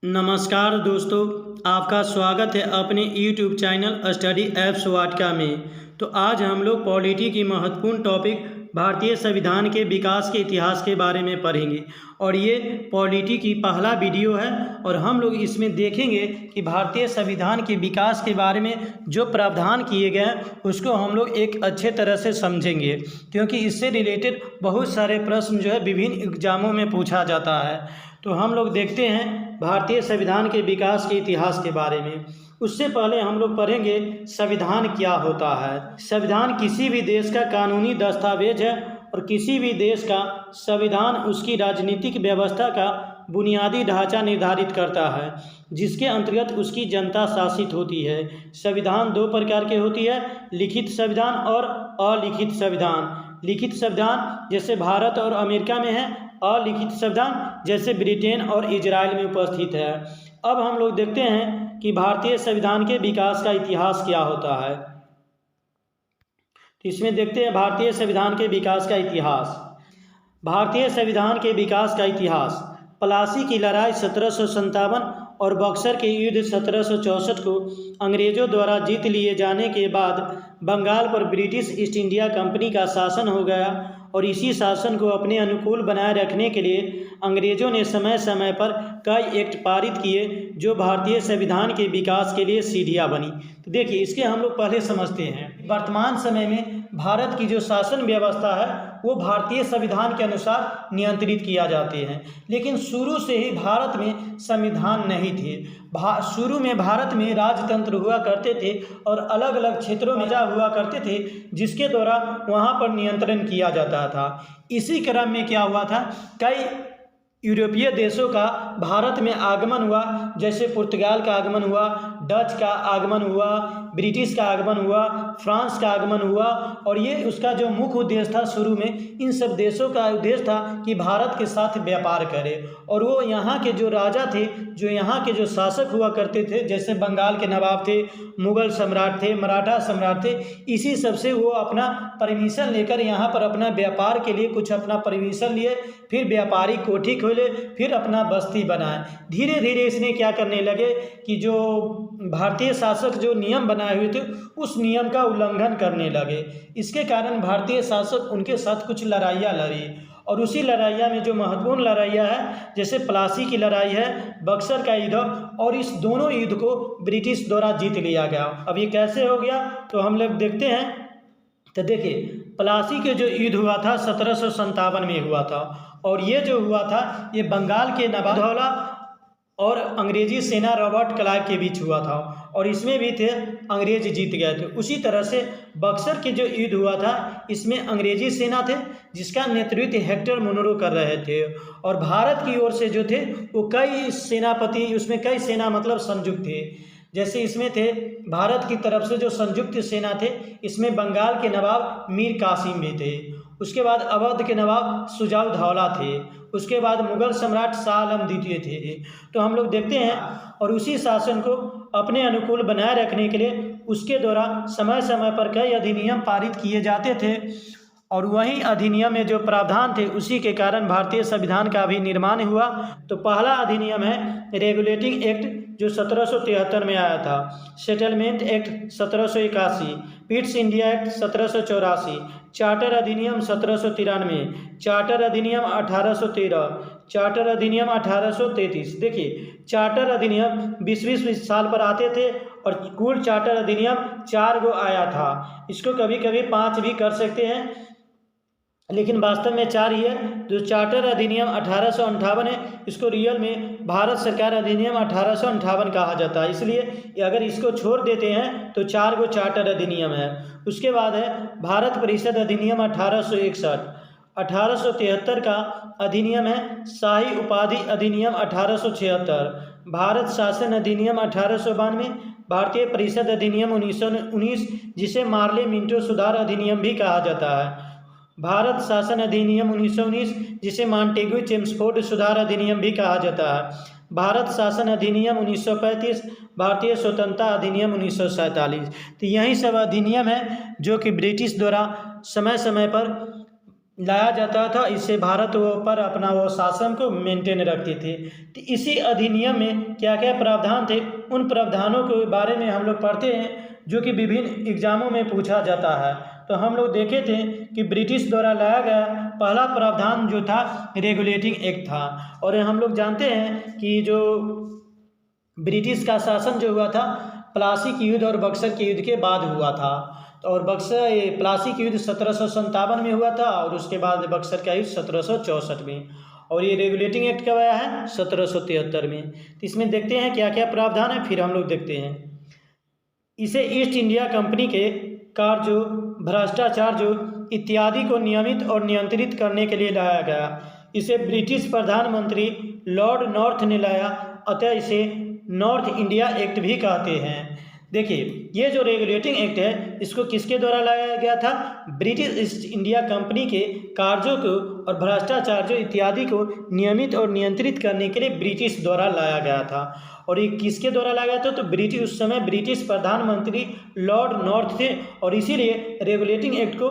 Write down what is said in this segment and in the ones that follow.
नमस्कार दोस्तों, आपका स्वागत है अपने YouTube चैनल स्टडी एप्स वाटका में। तो आज हम लोग पॉलिटी की महत्वपूर्ण टॉपिक भारतीय संविधान के विकास के इतिहास के बारे में पढ़ेंगे और ये पॉलिटी की पहला वीडियो है और हम लोग इसमें देखेंगे कि भारतीय संविधान के विकास के बारे में जो प्रावधान किए गए हैं उसको हम लोग एक अच्छे तरह से समझेंगे, क्योंकि इससे रिलेटेड बहुत सारे प्रश्न जो है विभिन्न एग्जामों में पूछा जाता है। तो हम लोग देखते हैं भारतीय संविधान के विकास के इतिहास के बारे में। उससे पहले हम लोग पढ़ेंगे संविधान क्या होता है। संविधान किसी भी देश का कानूनी दस्तावेज है और किसी भी देश का संविधान उसकी राजनीतिक व्यवस्था का बुनियादी ढांचा निर्धारित करता है, जिसके अंतर्गत उसकी जनता शासित होती है। संविधान दो प्रकार के होती है, लिखित संविधान और अलिखित संविधान। लिखित संविधान जैसे भारत और अमेरिका में है, अलिखित संविधान जैसे ब्रिटेन और इजराइल में उपस्थित है। अब हम लोग देखते हैं कि भारतीय संविधान के विकास का इतिहास क्या होता है। तो इसमें देखते हैं भारतीय संविधान के विकास का इतिहास। भारतीय संविधान के विकास का इतिहास। प्लासी की लड़ाई 1757 और बक्सर के युद्ध 1764 को अंग्रेजों द्वारा जीत लिए जाने के बाद बंगाल पर ब्रिटिश ईस्ट इंडिया कंपनी का शासन हो गया और इसी शासन को अपने अनुकूल बनाए रखने के लिए अंग्रेजों ने समय समय पर कई एक्ट पारित किए जो भारतीय संविधान के विकास के लिए सीढ़ियाँ बनी। तो देखिए, इसके हम लोग पहले समझते हैं। वर्तमान समय में भारत की जो शासन व्यवस्था है वो भारतीय संविधान के अनुसार नियंत्रित किया जाते हैं, लेकिन शुरू से ही भारत में संविधान नहीं थे। शुरू में भारत में राजतंत्र हुआ करते थे और अलग अलग क्षेत्रों में हुआ करते थे, जिसके द्वारा वहाँ पर नियंत्रण किया जाता था। इसी क्रम में क्या हुआ था, कई यूरोपीय देशों का भारत में आगमन हुआ, जैसे पुर्तगाल का आगमन हुआ, डच का आगमन हुआ, ब्रिटिश का आगमन हुआ, फ्रांस का आगमन हुआ। और ये उसका जो मुख्य उद्देश्य था, शुरू में इन सब देशों का उद्देश्य था कि भारत के साथ व्यापार करे। और वो यहाँ के जो राजा थे, जो यहाँ के जो शासक हुआ करते थे, जैसे बंगाल के नवाब थे, मुगल सम्राट थे, मराठा सम्राट थे, इसी सब से वो अपना परमिशन लेकर यहाँ पर अपना व्यापार के लिए कुछ अपना परमिशन लिए, फिर व्यापारिक कोठी खोले, फिर अपना बस्ती बनाए। धीरे धीरे इसने क्या करने लगे कि जो भारतीय शासक जो नियम बनाए हुए थे उस नियम का उल्लंघन करने लगे। इसके कारण भारतीय शासक उनके साथ कुछ लड़ाइयाँ लड़ी और उसी लड़ाइयाँ में जो महत्वपूर्ण लड़ाइयाँ है, जैसे प्लासी की लड़ाई है, बक्सर का युद्ध, और इस दोनों युद्ध को ब्रिटिश द्वारा जीत लिया गया। अब ये कैसे हो गया तो हम लोग देखते हैं। तो देखिए, प्लासी के जो युद्ध हुआ था 1757 में हुआ था और ये जो हुआ था ये बंगाल के नवाब दौला और अंग्रेजी सेना रॉबर्ट क्लाइव के बीच हुआ था और इसमें भी थे अंग्रेज जीत गए थे। उसी तरह से बक्सर के जो युद्ध हुआ था इसमें अंग्रेजी सेना थे जिसका नेतृत्व हेक्टर मुनरो कर रहे थे और भारत की ओर से जो थे वो कई सेनापति, उसमें कई सेना मतलब संयुक्त थे। जैसे इसमें थे भारत की तरफ से जो संयुक्त सेना थे, इसमें बंगाल के नवाब मीर कासिम भी थे, उसके बाद अवध के नवाब सुजाउद्दौला थे, उसके बाद मुगल सम्राट शाह आलम द्वितीय थे। तो हम लोग देखते हैं और उसी शासन को अपने अनुकूल बनाए रखने के लिए उसके द्वारा समय समय पर कई अधिनियम पारित किए जाते थे और वही अधिनियम में जो प्रावधान थे उसी के कारण भारतीय संविधान का भी निर्माण हुआ। तो पहला अधिनियम है रेगुलेटिंग एक्ट जो 1773 में आया था, settlement act 1781, Pitt's India act 1784, charter अधिनियम 1793, चार्टर अधिनियम 1813, चार्टर अधिनियम 1833। देखिए, चार्टर अधिनियम 20-20 साल पर आते थे और कुल चार्टर अधिनियम 4 गो आया था। इसको कभी कभी 5 भी कर सकते हैं, लेकिन वास्तव में 4 ही है। जो चार्टर अधिनियम 1858 है, इसको रियल में भारत सरकार अधिनियम 1858 कहा जाता है, इसलिए अगर इसको छोड़ देते हैं तो 4 गो चार्टर अधिनियम है। उसके बाद है भारत परिषद अधिनियम 1861, 1873 का अधिनियम है शाही उपाधि अधिनियम 1876, भारत शासन अधिनियम 1892, भारतीय परिषद अधिनियम 1919 जिसे मार्ले मिंटो सुधार अधिनियम भी कहा जाता है, भारत शासन अधिनियम 1919 जिसे मॉन्टेग्यू चेम्सफोर्ड सुधार अधिनियम भी कहा जाता है, भारत शासन अधिनियम 1935, भारतीय स्वतंत्रता अधिनियम 1947। तो यही सब अधिनियम है जो कि ब्रिटिश द्वारा समय समय पर लाया जाता था। इससे भारत वो पर अपना वो शासन को मेंटेन रखते थे। तो इसी अधिनियम में क्या क्या प्रावधान थे, उन प्रावधानों के बारे में हम लोग पढ़ते हैं जो कि विभिन्न एग्जामों में पूछा जाता है। तो हम लोग देखे थे कि ब्रिटिश द्वारा लाया गया पहला प्रावधान जो था रेगुलेटिंग एक्ट था। और हम लोग जानते हैं कि जो ब्रिटिश का शासन जो हुआ था प्लासी के युद्ध और बक्सर के युद्ध के बाद हुआ था। और प्लासी का युद्ध 1757 में हुआ था और उसके बाद बक्सर का युद्ध 1764 में। और ये रेगुलेटिंग एक्ट कब आया है? 1773 में। तो इसमें देखते हैं क्या क्या प्रावधान है, फिर हम लोग देखते हैं। इसे ईस्ट इंडिया कंपनी के कार्यों, भ्रष्टाचार जो इत्यादि को नियमित और नियंत्रित करने के लिए लाया गया। इसे ब्रिटिश प्रधानमंत्री लॉर्ड नॉर्थ ने लाया, अतः इसे नॉर्थ इंडिया एक्ट भी कहते हैं। देखिए, ये जो रेगुलेटिंग एक्ट है इसको किसके द्वारा लाया गया था? ब्रिटिश ईस्ट इंडिया कंपनी के कार्यों को और भ्रष्टाचार जो इत्यादि को नियमित और नियंत्रित करने के लिए ब्रिटिश द्वारा लाया गया था। और ये किसके द्वारा लाया गया था? तो ब्रिटिश, उस समय ब्रिटिश प्रधानमंत्री लॉर्ड नॉर्थ थे और इसीलिए रेगुलेटिंग एक्ट को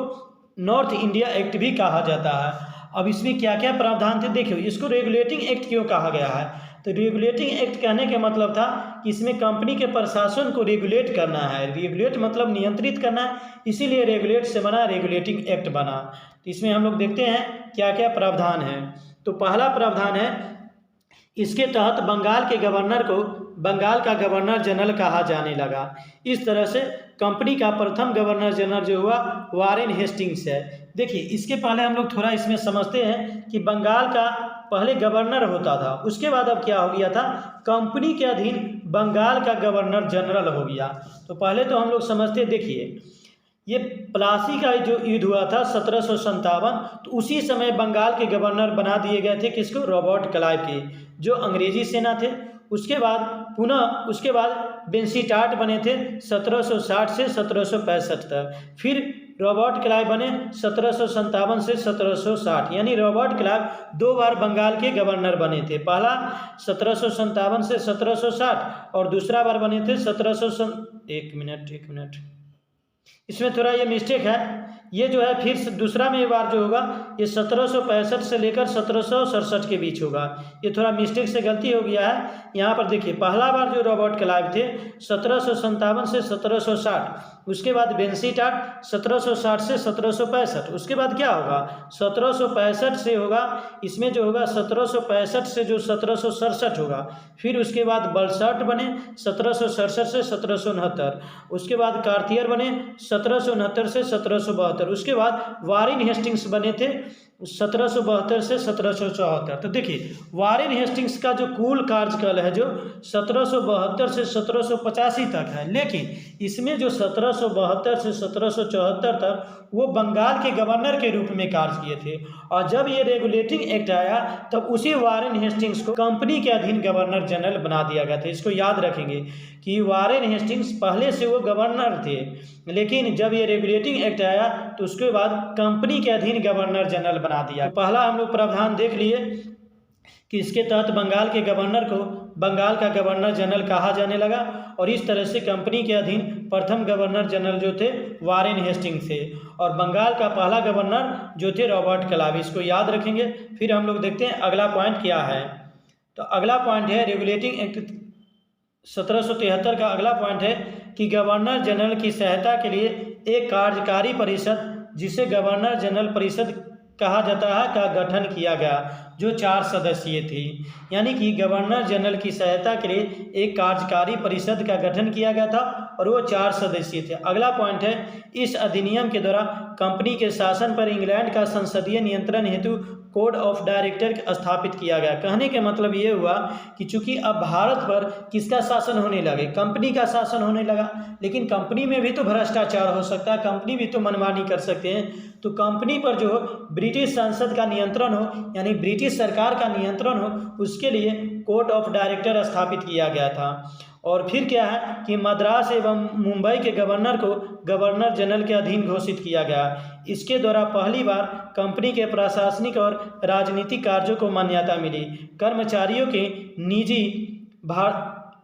नॉर्थ इंडिया एक्ट भी कहा जाता है। अब इसमें क्या क्या प्रावधान थे देखिए। इसको रेगुलेटिंग एक्ट क्यों कहा गया है? तो रेगुलेटिंग एक्ट कहने का मतलब था कि इसमें कंपनी के प्रशासन को रेगुलेट करना है। रेगुलेट मतलब नियंत्रित करना है, इसीलिए रेगुलेट से बना रेगुलेटिंग एक्ट बना। तो इसमें हम लोग देखते हैं क्या क्या प्रावधान है। तो पहला प्रावधान है, इसके तहत बंगाल के गवर्नर को बंगाल का गवर्नर जनरल कहा जाने लगा। इस तरह से कंपनी का प्रथम गवर्नर जनरल जो हुआ वारेन हेस्टिंग्स है। देखिए, इसके पहले हम लोग थोड़ा इसमें समझते हैं कि बंगाल का पहले गवर्नर होता था, उसके बाद अब क्या हो गया था, कंपनी के अधीन बंगाल का गवर्नर जनरल हो गया। तो पहले तो हम लोग समझते, देखिए ये प्लासी का जो युद्ध हुआ था 1757, तो उसी समय बंगाल के गवर्नर बना दिए गए थे किसको? रॉबर्ट क्लाइव के, जो अंग्रेजी सेना थे। उसके बाद बेंसीटाट बने थे 1760 से 1765 तक। फिर रॉबर्ट क्लाइव बने 1757 से 1760, यानी रॉबर्ट क्लाइव 2 बार बंगाल के गवर्नर बने थे। पहला 1757 से 1760 और दूसरा बार बने थे एक मिनट, इसमें थोड़ा ये मिस्टेक है। ये जो है फिर दूसरा में बार जो होगा ये 1765 से लेकर 1767 के बीच होगा। ये थोड़ा मिस्टेक से गलती हो गया है। यहाँ पर देखिए, पहला बार जो रॉबर्ट क्लाइव थे 1757 से 1760, उसके बाद बेंसीटाट 1760 से 1765, उसके बाद क्या होगा 1765 से होगा, इसमें जो होगा 1765 से जो 1767 होगा। फिर उसके बाद बलसट बने 1767 से 1769, उसके बाद कार्तियर बने 1769 से 1772, उसके बाद वारेन हेस्टिंग्स बने थे 1772 से 1774। तो देखिए, वारेन हेस्टिंग्स का जो कुल कार्यकाल है जो 1772 से 1785 तक है, लेकिन इसमें जो 1772 से 1774 तक वो बंगाल के गवर्नर के रूप में कार्य किए थे। और जब ये रेगुलेटिंग एक्ट आया तब उसी वारेन हेस्टिंग्स को कंपनी के अधीन गवर्नर जनरल बना दिया गया था। इसको याद रखेंगे कि वारेन हेस्टिंग्स पहले से वो गवर्नर थे, लेकिन जब ये रेगुलेटिंग एक्ट आया तो उसके बाद कंपनी के अधीन गवर्नर जनरल बना दिया। तो पहला हम लोग प्रावधान देख लिए कि इसके तहत बंगाल के गवर्नर को बंगाल का गवर्नर जनरल कहा जाने लगा और इस तरह से कंपनी के अधीन प्रथम गवर्नर जनरल जो थे वारेन हेस्टिंग्स थे और बंगाल का पहला गवर्नर जो थे रॉबर्ट क्लाइव। इसको याद रखेंगे। फिर हम लोग देखते हैं अगला पॉइंट क्या है। तो अगला पॉइंट है रेगुलेटिंग एक्ट 1773 का अगला पॉइंट है कि गवर्नर जनरल की सहायता के लिए एक कार्यकारी परिषद, जिसे गवर्नर जनरल परिषद कहा जाता है, का गठन किया गया, जो 4 सदस्यीय थी। यानी कि गवर्नर जनरल की सहायता के लिए एक कार्यकारी परिषद का गठन किया गया था और वो 4 सदस्यीय थे। अगला पॉइंट है, इस अधिनियम के द्वारा कंपनी के शासन पर इंग्लैंड का संसदीय नियंत्रण हेतु कोड ऑफ डायरेक्टर स्थापित किया गया। कहने का मतलब ये हुआ कि चूंकि अब भारत पर किसका शासन होने लगे, कंपनी का शासन होने लगा, लेकिन कंपनी में भी तो भ्रष्टाचार हो सकता है, कंपनी भी तो मनमानी कर सकते हैं। तो कंपनी पर जो ब्रिटिश संसद का नियंत्रण हो, यानी ब्रिटिश सरकार का नियंत्रण हो, उसके लिए कोड ऑफ डायरेक्टर स्थापित किया गया था। और फिर क्या है कि मद्रास एवं मुंबई के गवर्नर को गवर्नर जनरल के अधीन घोषित किया गया। इसके द्वारा पहली बार कंपनी के प्रशासनिक और राजनीतिक कार्यों को मान्यता मिली। कर्मचारियों के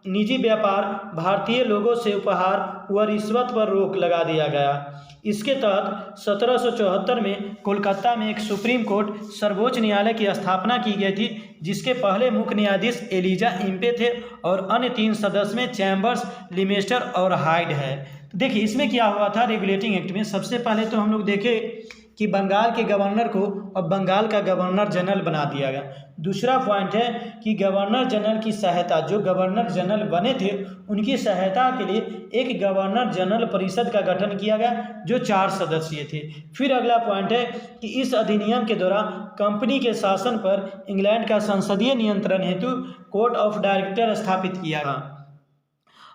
निजी व्यापार, भारतीय लोगों से उपहार व रिश्वत पर रोक लगा दिया गया। इसके तहत 1774 में कोलकाता में एक सुप्रीम कोर्ट सर्वोच्च न्यायालय की स्थापना की गई थी, जिसके पहले मुख्य न्यायाधीश एलिजा इम्पे थे और अन्य 3 सदस्य में चैम्बर्स, लिमेस्टर और हाइड है। तो देखिए इसमें क्या हुआ था रेगुलेटिंग एक्ट में। सबसे पहले तो हम लोग देखें कि बंगाल के गवर्नर को अब बंगाल का गवर्नर जनरल बना दिया गया। दूसरा पॉइंट है कि गवर्नर जनरल की सहायता, जो गवर्नर जनरल बने थे उनकी सहायता के लिए एक गवर्नर जनरल परिषद का गठन किया गया जो 4 सदस्यीय थे। फिर अगला पॉइंट है कि इस अधिनियम के द्वारा कंपनी के शासन पर इंग्लैंड का संसदीय नियंत्रण हेतु कोर्ट ऑफ डायरेक्टर स्थापित किया गया।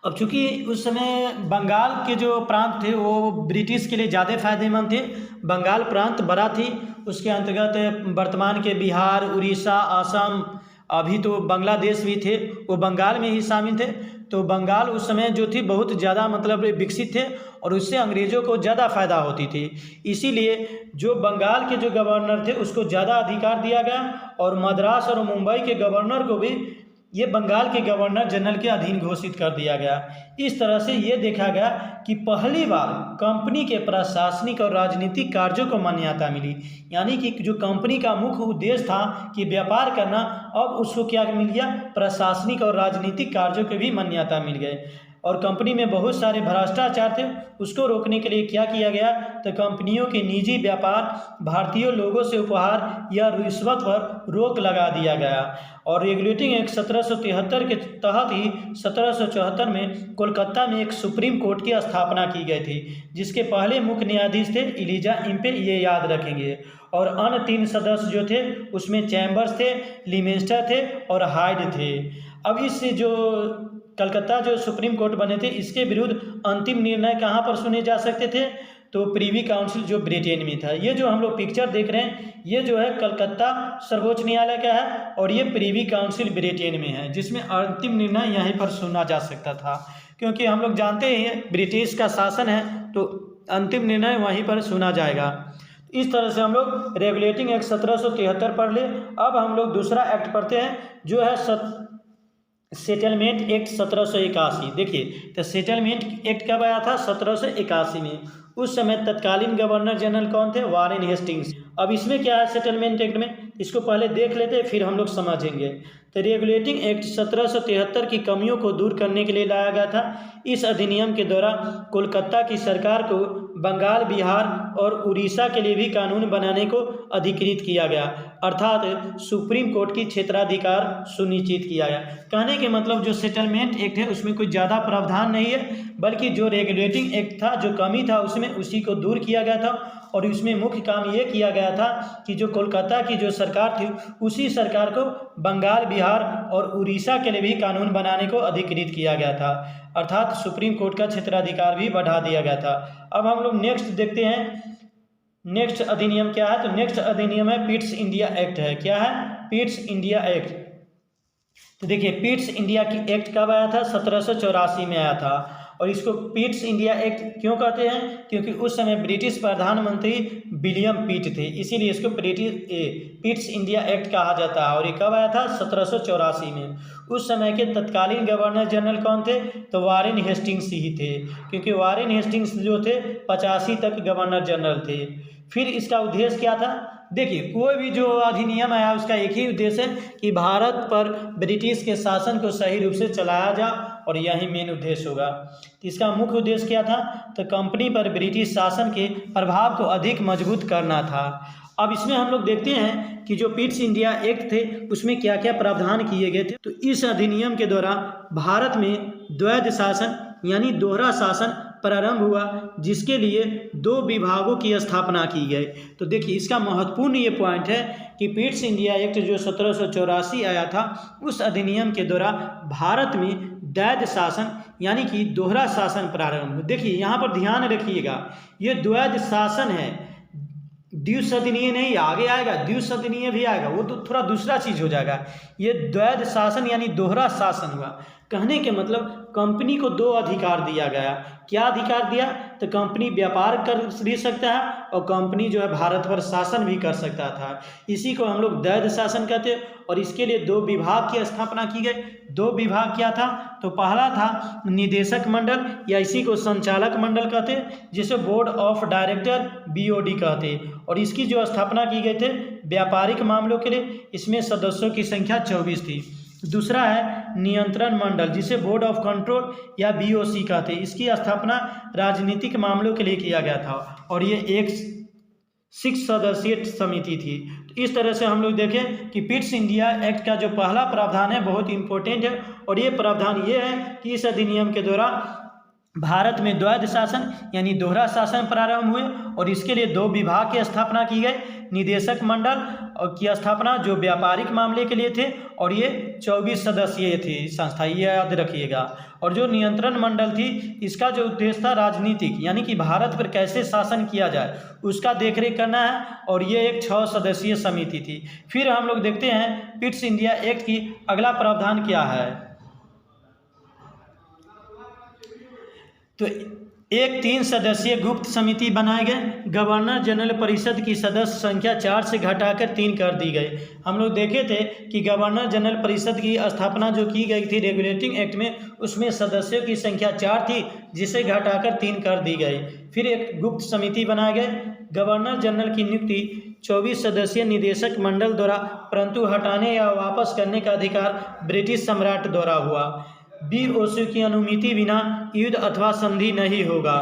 अब चूंकि उस समय बंगाल के जो प्रांत थे वो ब्रिटिश के लिए ज़्यादा फायदेमंद थे। बंगाल प्रांत बड़ा थी, उसके अंतर्गत वर्तमान के बिहार, उड़ीसा, असम, अभी तो बांग्लादेश भी थे, वो बंगाल में ही शामिल थे। तो बंगाल उस समय जो थी बहुत ज़्यादा मतलब विकसित थे और उससे अंग्रेज़ों को ज़्यादा फायदा होती थी। इसीलिए जो बंगाल के जो गवर्नर थे उसको ज़्यादा अधिकार दिया गया और मद्रास और मुंबई के गवर्नर को भी ये बंगाल के गवर्नर जनरल के अधीन घोषित कर दिया गया। इस तरह से ये देखा गया कि पहली बार कंपनी के प्रशासनिक और राजनीतिक कार्यों को मान्यता मिली, यानी कि जो कंपनी का मुख्य उद्देश्य था कि व्यापार करना, अब उसको क्या मिल गया, प्रशासनिक और राजनीतिक कार्यों के भी मान्यता मिल गए। और कंपनी में बहुत सारे भ्रष्टाचार थे, उसको रोकने के लिए क्या किया गया, तो कंपनियों के निजी व्यापार, भारतीय लोगों से उपहार या रिश्वत पर रोक लगा दिया गया। और रेगुलेटिंग एक्ट 1773 के तहत ही 1774 में कोलकाता में एक सुप्रीम कोर्ट की स्थापना की गई थी, जिसके पहले मुख्य न्यायाधीश थे एलिजा इम्पे, ये याद रखेंगे। और अन्य 3 सदस्य जो थे उसमें चैम्बर्स थे, लिमेस्टर थे और हाइड थे। अब इस जो कलकत्ता जो सुप्रीम कोर्ट बने थे इसके विरुद्ध अंतिम निर्णय कहाँ पर सुने जा सकते थे, तो प्रीवी काउंसिल जो ब्रिटेन में था। ये जो हम लोग पिक्चर देख रहे हैं ये जो है कलकत्ता सर्वोच्च न्यायालय का है और ये प्रीवी काउंसिल ब्रिटेन में है, जिसमें अंतिम निर्णय यहीं पर सुना जा सकता था। क्योंकि हम लोग जानते हैं ब्रिटिश का शासन है तो अंतिम निर्णय वहीं पर सुना जाएगा। इस तरह से हम लोग रेगुलेटिंग एक्ट 1773 पढ़ ले। अब हम लोग दूसरा एक्ट पढ़ते हैं जो है सेटलमेंट एक्ट 1781। देखिए तो सेटलमेंट एक्ट कब आया था, 1781 में। उस समय तत्कालीन गवर्नर जनरल कौन थे, वारेन हेस्टिंग्स। अब इसमें क्या है सेटलमेंट एक्ट में, इसको पहले देख लेते हैं फिर हम लोग समझेंगे। तो रेगुलेटिंग एक्ट 1773 की कमियों को दूर करने के लिए लाया गया था। इस अधिनियम के द्वारा कोलकाता की सरकार को बंगाल, बिहार और उड़ीसा के लिए भी कानून बनाने को अधिकृत किया गया, अर्थात सुप्रीम कोर्ट की क्षेत्राधिकार सुनिश्चित किया गया। कहने के मतलब जो सेटलमेंट एक्ट है उसमें कोई ज़्यादा प्रावधान नहीं है, बल्कि जो रेगुलेटिंग एक्ट था जो कमी था उसमें उसी को दूर किया गया था। और इसमें मुख्य काम ये किया गया था कि जो कोलकाता की जो सरकार थी उसी सरकार को बंगाल, बिहार और उड़ीसा के लिए भी कानून बनाने को अधिकृत किया गया था, अर्थात सुप्रीम कोर्ट का क्षेत्राधिकार भी बढ़ा दिया गया था। अब हम लोग नेक्स्ट देखते हैं, नेक्स्ट अधिनियम क्या है, तो नेक्स्ट अधिनियम है पिट्स इंडिया एक्ट है। क्या है, पिट्स इंडिया एक्ट। तो देखिए पिट्स इंडिया की एक्ट कब आया था, 1784 में आया था। और इसको पिट्स इंडिया एक्ट क्यों कहते हैं, क्योंकि उस समय ब्रिटिश प्रधानमंत्री विलियम पिट थे, इसीलिए इसको पिट्स इंडिया एक्ट कहा जाता है। और ये कब आया था, 1784 में। उस समय के तत्कालीन गवर्नर जनरल कौन थे, तो वारेन हेस्टिंग्स ही थे, क्योंकि वारेन हेस्टिंग्स जो थे 85 तक गवर्नर जनरल थे। फिर इसका उद्देश्य क्या था, देखिए कोई भी जो अधिनियम आया उसका एक ही उद्देश्य है कि भारत पर ब्रिटिश के शासन को सही रूप से चलाया जा, और यही मेन उद्देश्य होगा। तो इसका मुख्य उद्देश्य क्या था, तो कंपनी पर ब्रिटिश शासन के प्रभाव को अधिक मजबूत करना था। अब इसमें हम लोग देखते हैं कि जो पिट्स इंडिया एक्ट थे उसमें क्या क्या प्रावधान किए गए थे। तो इस अधिनियम के द्वारा भारत में द्वैध शासन यानी दोहरा शासन प्रारंभ हुआ, जिसके लिए 2 विभागों की स्थापना की गई। तो देखिए इसका महत्वपूर्ण ये पॉइंट है कि पिट्स इंडिया एक्ट जो 1784 आया था उस अधिनियम के द्वारा भारत में द्वैध शासन यानी कि दोहरा शासन प्रारंभ। देखिए यहाँ पर ध्यान रखिएगा, ये द्वैध शासन है, द्विसदनीय नहीं, आगे आएगा द्विसदनीय भी आएगा, वो तो थोड़ा दूसरा चीज़ हो जाएगा। ये द्वैध शासन यानी दोहरा शासन हुआ। कहने के मतलब कंपनी को 2 अधिकार दिया गया। क्या अधिकार दिया, तो कंपनी व्यापार कर भी सकता है और कंपनी जो है भारत पर शासन भी कर सकता था। इसी को हम लोग द्वैध शासन कहते हैं। और इसके लिए 2 विभाग की स्थापना की गई। 2 विभाग क्या था? तो पहला था निदेशक मंडल या इसी को संचालक मंडल कहते हैं, जिसे बोर्ड ऑफ डायरेक्टर BOD कहते हैं, और इसकी जो स्थापना की गई थे व्यापारिक मामलों के लिए। इसमें सदस्यों की संख्या 24 थी। दूसरा है नियंत्रण मंडल, जिसे बोर्ड ऑफ कंट्रोल या BOC कहते हैं। इसकी स्थापना राजनीतिक मामलों के लिए किया गया था और ये एक 6 सदस्यीय समिति थी। तो इस तरह से हम लोग देखें कि पिट्स इंडिया एक्ट का जो पहला प्रावधान है बहुत इंपॉर्टेंट है, और ये प्रावधान ये है कि इस अधिनियम के द्वारा भारत में द्वैध शासन यानी दोहरा शासन प्रारंभ हुए, और इसके लिए 2 विभाग की स्थापना की गई। निदेशक मंडल की स्थापना जो व्यापारिक मामले के लिए थे, और ये 24 सदस्यीय थी संस्था, ये याद रखिएगा। और जो नियंत्रण मंडल थी, इसका जो उद्देश्य था राजनीतिक यानी कि भारत पर कैसे शासन किया जाए उसका देखरेख करना है, और ये एक 6 सदस्यीय समिति थी। फिर हम लोग देखते हैं पिट्स इंडिया एक्ट की अगला प्रावधान क्या है। तो एक 3 सदस्यीय गुप्त समिति बनाए गए। गवर्नर जनरल परिषद की सदस्य संख्या 4 से घटाकर 3 कर दी गई। हम लोग देखे थे कि गवर्नर जनरल परिषद की स्थापना जो की गई थी रेगुलेटिंग एक्ट में, उसमें सदस्यों की संख्या 4 थी, जिसे घटाकर 3 कर दी गई। फिर एक गुप्त समिति बनाए गए। गवर्नर जनरल की नियुक्ति 24 सदस्यीय निदेशक मंडल द्वारा, परंतु हटाने या वापस करने का अधिकार ब्रिटिश सम्राट द्वारा हुआ। BOC की अनुमति बिना युद्ध अथवा संधि नहीं होगा।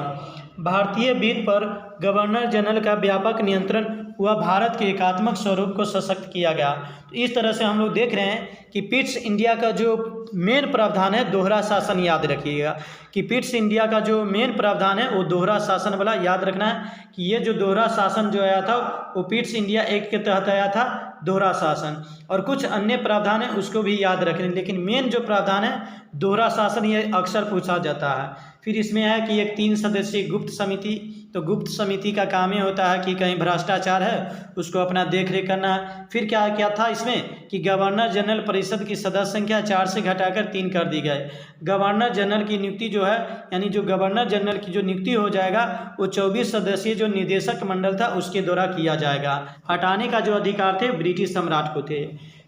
भारतीय वित्त पर गवर्नर जनरल का व्यापक नियंत्रण हुआ। भारत के एकात्मक स्वरूप को सशक्त किया गया। तो इस तरह से हम लोग देख रहे हैं कि पिट्स इंडिया का जो मेन प्रावधान है दोहरा शासन, याद रखिएगा कि पिट्स इंडिया का जो मेन प्रावधान है वो दोहरा शासन वाला याद रखना है कि ये जो दोहरा शासन जो आया था वो पिट्स इंडिया एक्ट के तहत आया था, दोहरा शासन। और कुछ अन्य प्रावधान है उसको भी याद रखें, लेकिन मेन जो प्रावधान है दोहरा शासन, ये अक्सर पूछा जाता है। फिर इसमें है कि एक 3 सदस्यीय गुप्त समिति। तो गुप्त समिति का काम ये होता है कि कहीं भ्रष्टाचार है उसको अपना देख रेख करना है। फिर क्या क्या था इसमें कि गवर्नर जनरल परिषद की सदस्य संख्या 4 से घटाकर 3 कर दी गई। गवर्नर जनरल की नियुक्ति जो है यानी जो गवर्नर जनरल की जो नियुक्ति हो जाएगा वो 24 सदस्यीय जो निदेशक मंडल था उसके द्वारा किया जाएगा। हटाने का जो अधिकार थे ब्रिटिश सम्राट को थे।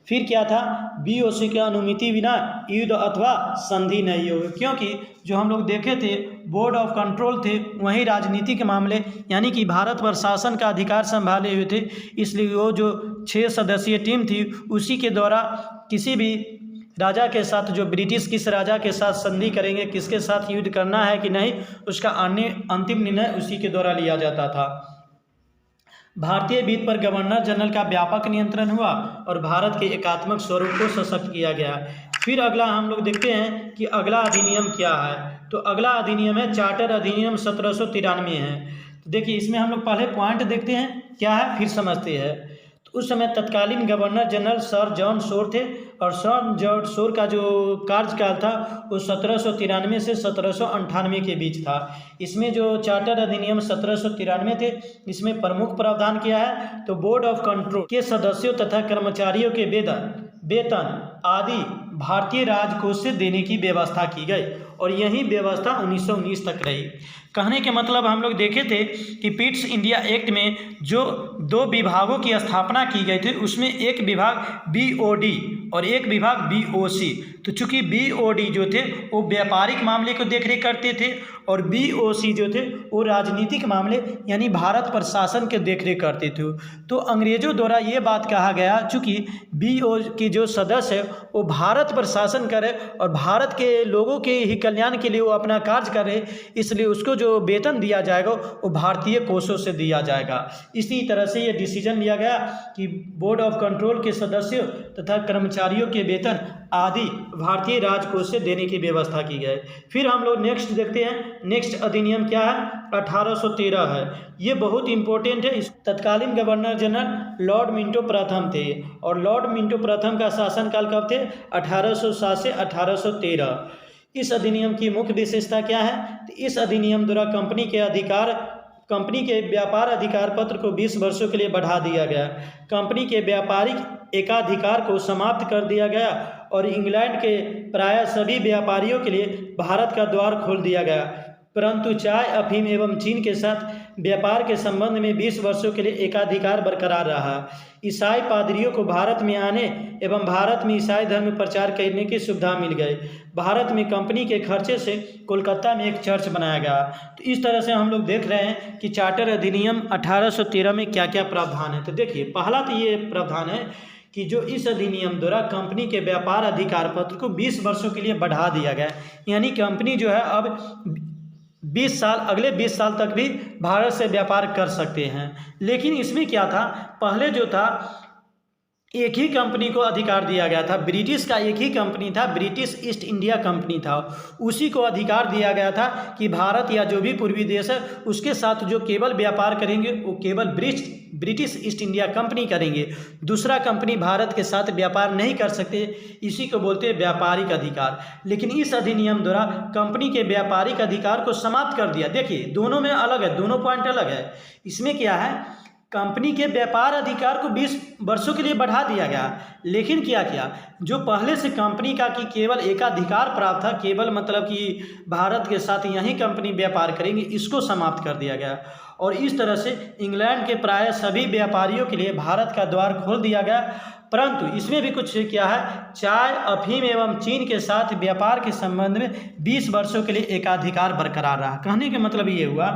फिर क्या था, BOC की अनुमति बिना युद्ध अथवा संधि नहीं होगी, क्योंकि जो हम लोग देखे थे बोर्ड ऑफ कंट्रोल थे वहीं राजनीतिक मामले यानी कि भारत पर शासन का अधिकार संभाले हुए थे। इसलिए वो जो 6 सदस्यीय टीम थी उसी के द्वारा किसी भी राजा के साथ, जो ब्रिटिश किस राजा के साथ संधि करेंगे, किसके साथ युद्ध करना है कि नहीं, उसका अंतिम निर्णय उसी के द्वारा लिया जाता था। भारतीय वित्त पर गवर्नर जनरल का व्यापक नियंत्रण हुआ और भारत के एकात्मक स्वरूप को सशक्त किया गया। फिर अगला हम लोग देखते हैं कि अगला अधिनियम क्या है। तो अगला अधिनियम है चार्टर अधिनियम 1793 है। तो देखिए इसमें हम लोग पहले पॉइंट देखते हैं क्या है, फिर समझते हैं। तो उस समय तत्कालीन governor general sir John Shore थे, और सर जॉन शोर का जो कार्यकाल था वो 1793 से 1798 के बीच था। इसमें जो चार्टर अधिनियम 1793 थे, इसमें प्रमुख प्रावधान किया है तो बोर्ड ऑफ कंट्रोल के सदस्यों तथा कर्मचारियों के वेतन आदि भारतीय राजकोष से देने की व्यवस्था की गई, और यही व्यवस्था 1919 तक रही। कहने के मतलब हम लोग देखे थे कि पिट्स इंडिया एक्ट में जो 2 विभागों की स्थापना की गई थी उसमें एक विभाग BOD और एक विभाग BOC। तो चूंकि BOD जो थे वो व्यापारिक मामले को देखरेख करते थे और BOC जो थे वो राजनीतिक मामले यानी भारत पर शासन के देखरेख करते थे। तो अंग्रेजों द्वारा ये बात कहा गया चूँकि BOC की जो सदस्य है वो भारत पर शासन करे और भारत के लोगों के ही कल्याण के लिए वो अपना कार्य करे, इसलिए उसको जो वेतन दिया जाएगा वो भारतीय कोषों से दिया जाएगा। इसी तरह से ये डिसीजन लिया गया कि बोर्ड ऑफ कंट्रोल के सदस्यों तथा कर्मचारियों के वेतन आदि भारतीय राजकोष से देने की व्यवस्था की गई। फिर हम लोग नेक्स्ट देखते हैं, नेक्स्ट अधिनियम क्या है, 1813 है। ये बहुत इंपॉर्टेंट है। तत्कालीन गवर्नर जनरल लॉर्ड मिंटो प्रथम थे, और लॉर्ड मिंटो प्रथम का शासनकाल कब थे, 1807 से 1813। इस अधिनियम की मुख्य विशेषता क्या है, तो इस अधिनियम द्वारा कंपनी के व्यापार अधिकार पत्र को 20 वर्षों के लिए बढ़ा दिया गया। कंपनी के व्यापारिक एकाधिकार को समाप्त कर दिया गया और इंग्लैंड के प्रायः सभी व्यापारियों के लिए भारत का द्वार खोल दिया गया। परंतु चाय, अफीम एवं चीन के साथ व्यापार के संबंध में 20 वर्षों के लिए एकाधिकार बरकरार रहा। ईसाई पादरियों को भारत में आने एवं भारत में ईसाई धर्म प्रचार करने की सुविधा मिल गई। भारत में कंपनी के खर्चे से कोलकाता में एक चर्च बनाया गया। तो इस तरह से हम लोग देख रहे हैं कि चार्टर अधिनियम 1813 में क्या क्या प्रावधान है। तो देखिए, पहला तो ये प्रावधान है कि जो इस अधिनियम द्वारा कंपनी के व्यापार अधिकार पत्र को 20 वर्षों के लिए बढ़ा दिया गया। यानी कंपनी जो है अब 20 साल, अगले 20 साल तक भी भारत से व्यापार कर सकते हैं। लेकिन इसमें क्या था, पहले जो था एक ही कंपनी को अधिकार दिया गया था। ब्रिटिश का एक ही कंपनी था, ब्रिटिश ईस्ट इंडिया कंपनी था। उसी को अधिकार दिया गया था कि भारत या जो भी पूर्वी देश है उसके साथ जो केवल व्यापार करेंगे वो केवल ब्रिटिश ईस्ट इंडिया कंपनी करेंगे। दूसरा कंपनी भारत के साथ व्यापार नहीं कर सकते। इसी को बोलते हैं व्यापारिक अधिकार। लेकिन इस अधिनियम द्वारा कंपनी के व्यापारिक अधिकार को समाप्त कर दिया। देखिए, दोनों में अलग है, दोनों पॉइंट अलग है। इसमें क्या है, कंपनी के व्यापार अधिकार को 20 वर्षों के लिए बढ़ा दिया गया। लेकिन क्या किया, जो पहले से कंपनी का कि केवल एकाधिकार प्राप्त था, केवल मतलब कि भारत के साथ यही कंपनी व्यापार करेंगे, इसको समाप्त कर दिया गया। और इस तरह से इंग्लैंड के प्राय सभी व्यापारियों के लिए भारत का द्वार खोल दिया गया। परंतु इसमें भी कुछ क्या है, चाय, अफीम एवं चीन के साथ व्यापार के संबंध में 20 वर्षों के लिए एकाधिकार बरकरार रहा। कहने का मतलब ये हुआ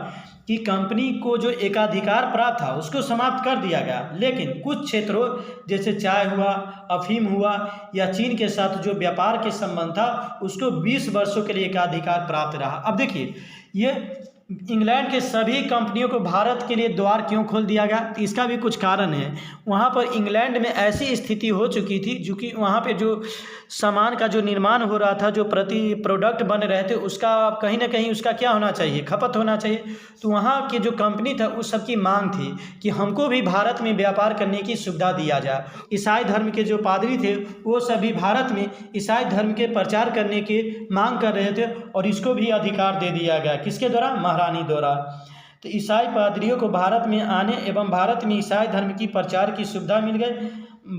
कि कंपनी को जो एकाधिकार प्राप्त था उसको समाप्त कर दिया गया। लेकिन कुछ क्षेत्रों जैसे चाय हुआ, अफीम हुआ या चीन के साथ जो व्यापार के संबंध था उसको 20 वर्षों के लिए एकाधिकार प्राप्त रहा। अब देखिए, ये इंग्लैंड के सभी कंपनियों को भारत के लिए द्वार क्यों खोल दिया गया, तो इसका भी कुछ कारण है। वहाँ पर इंग्लैंड में ऐसी स्थिति हो चुकी थी, जो कि वहाँ पे जो सामान का जो निर्माण हो रहा था, जो प्रति प्रोडक्ट बन रहे थे, उसका कहीं ना कहीं उसका क्या होना चाहिए, खपत होना चाहिए। तो वहाँ की जो कंपनी था उस सबकी मांग थी कि हमको भी भारत में व्यापार करने की सुविधा दिया जाए। ईसाई धर्म के जो पादरी थे वो सभी भारत में ईसाई धर्म के प्रचार करने की मांग कर रहे थे और इसको भी अधिकार दे दिया गया। किसके द्वारा? महारानी द्वारा। तो ईसाई पादरियों को भारत में आने एवं भारत में ईसाई धर्म की प्रचार की सुविधा मिल गई।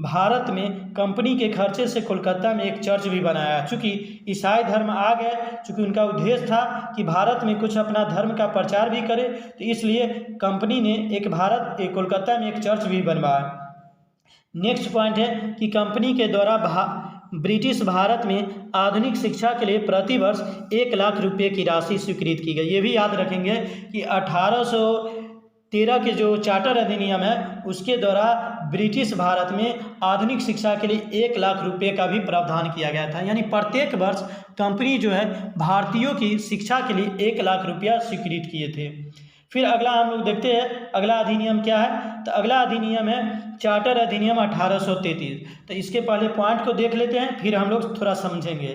भारत में कंपनी के खर्चे से कोलकाता में एक चर्च भी बनाया। चूँकि ईसाई धर्म आ गए, चूँकि उनका उद्देश्य था कि भारत में कुछ अपना धर्म का प्रचार भी करे, तो इसलिए कंपनी ने एक कोलकाता में एक चर्च भी बनवाया। नेक्स्ट पॉइंट है कि कंपनी के द्वारा ब्रिटिश भारत में आधुनिक शिक्षा के लिए प्रति वर्ष 1 लाख रुपए की राशि स्वीकृत की गई। ये भी याद रखेंगे कि 1813 के जो चार्टर अधिनियम है उसके द्वारा ब्रिटिश भारत में आधुनिक शिक्षा के लिए 1 लाख रुपए का भी प्रावधान किया गया था। यानी प्रत्येक वर्ष कंपनी जो है भारतीयों की शिक्षा के लिए 1 लाख रुपया स्वीकृत किए थे। फिर अगला हम लोग देखते हैं अगला अधिनियम क्या है। तो अगला अधिनियम है चार्टर अधिनियम 1833। तो इसके पहले पॉइंट को देख लेते हैं, फिर हम लोग थोड़ा समझेंगे।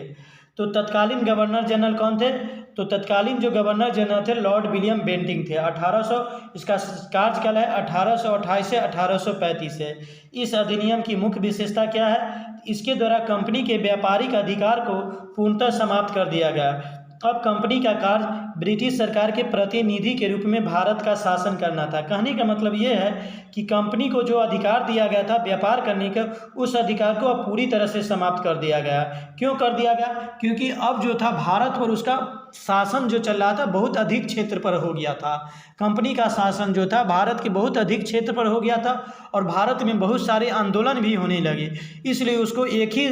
तो तत्कालीन गवर्नर जनरल कौन थे? तो तत्कालीन जो गवर्नर जनरल थे लॉर्ड विलियम बेंटिंग थे। 1800 इसका कार्यकाल है 1828 से 1835 है। इस अधिनियम की मुख्य विशेषता क्या है? इसके द्वारा कंपनी के व्यापारिक अधिकार को पूर्णतः समाप्त कर दिया गया। अब कंपनी का कार्य ब्रिटिश सरकार के प्रतिनिधि के रूप में भारत का शासन करना था। कहने का मतलब ये है कि कंपनी को जो अधिकार दिया गया था व्यापार करने का, उस अधिकार को अब पूरी तरह से समाप्त कर दिया गया। क्यों कर दिया गया? क्योंकि अब जो था भारत पर उसका शासन जो चल रहा था बहुत अधिक क्षेत्र पर हो गया था। कंपनी का शासन जो था भारत के बहुत अधिक क्षेत्र पर हो गया था और भारत में बहुत सारे आंदोलन भी होने लगे। इसलिए उसको एक ही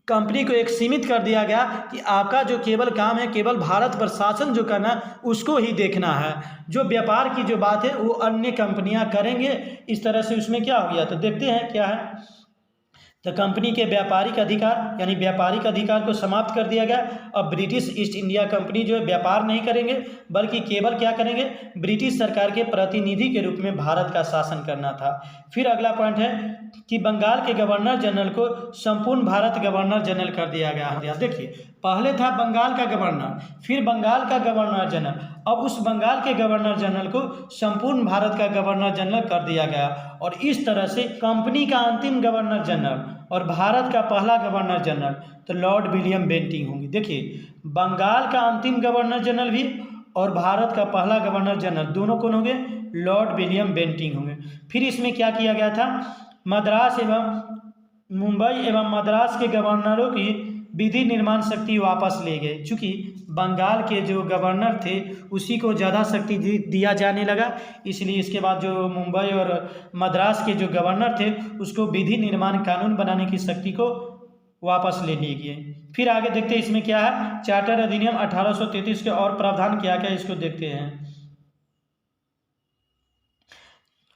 कंपनी को एक सीमित कर दिया गया कि आपका जो केवल काम है केवल भारत पर शासन जो करना उसको ही देखना है। जो व्यापार की जो बात है वो अन्य कंपनियां करेंगे। इस तरह से उसमें क्या हो गया, तो देखते हैं क्या है। तो कंपनी के व्यापारिक अधिकार यानी व्यापारिक अधिकार को समाप्त कर दिया गया। अब ब्रिटिश ईस्ट इंडिया कंपनी जो है व्यापार नहीं करेंगे बल्कि केवल क्या करेंगे, ब्रिटिश सरकार के प्रतिनिधि के रूप में भारत का शासन करना था। फिर अगला पॉइंट है कि बंगाल के गवर्नर जनरल को संपूर्ण भारत गवर्नर जनरल कर दिया गया। देखिए, पहले था बंगाल का गवर्नर, फिर बंगाल का गवर्नर जनरल, अब उस बंगाल के गवर्नर जनरल को संपूर्ण भारत का गवर्नर जनरल कर दिया गया। और इस तरह से कंपनी का अंतिम गवर्नर जनरल और भारत का पहला गवर्नर जनरल तो लॉर्ड विलियम बेंटिंग होंगे। देखिए, बंगाल का अंतिम गवर्नर जनरल भी और भारत का पहला गवर्नर जनरल दोनों कौन होंगे? लॉर्ड विलियम बेंटिंग होंगे। फिर इसमें क्या किया गया था, मद्रास एवं मुंबई एवं मद्रास के गवर्नरों की विधि निर्माण शक्ति वापस ले गए, चूँकि बंगाल के जो गवर्नर थे उसी को ज़्यादा शक्ति दिया जाने लगा, इसलिए इसके बाद जो मुंबई और मद्रास के जो गवर्नर थे उसको विधि निर्माण कानून बनाने की शक्ति को वापस ले लिए गए। फिर आगे देखते हैं इसमें क्या है। चार्टर अधिनियम 1833 के और प्रावधान क्या क्या इसको देखते हैं।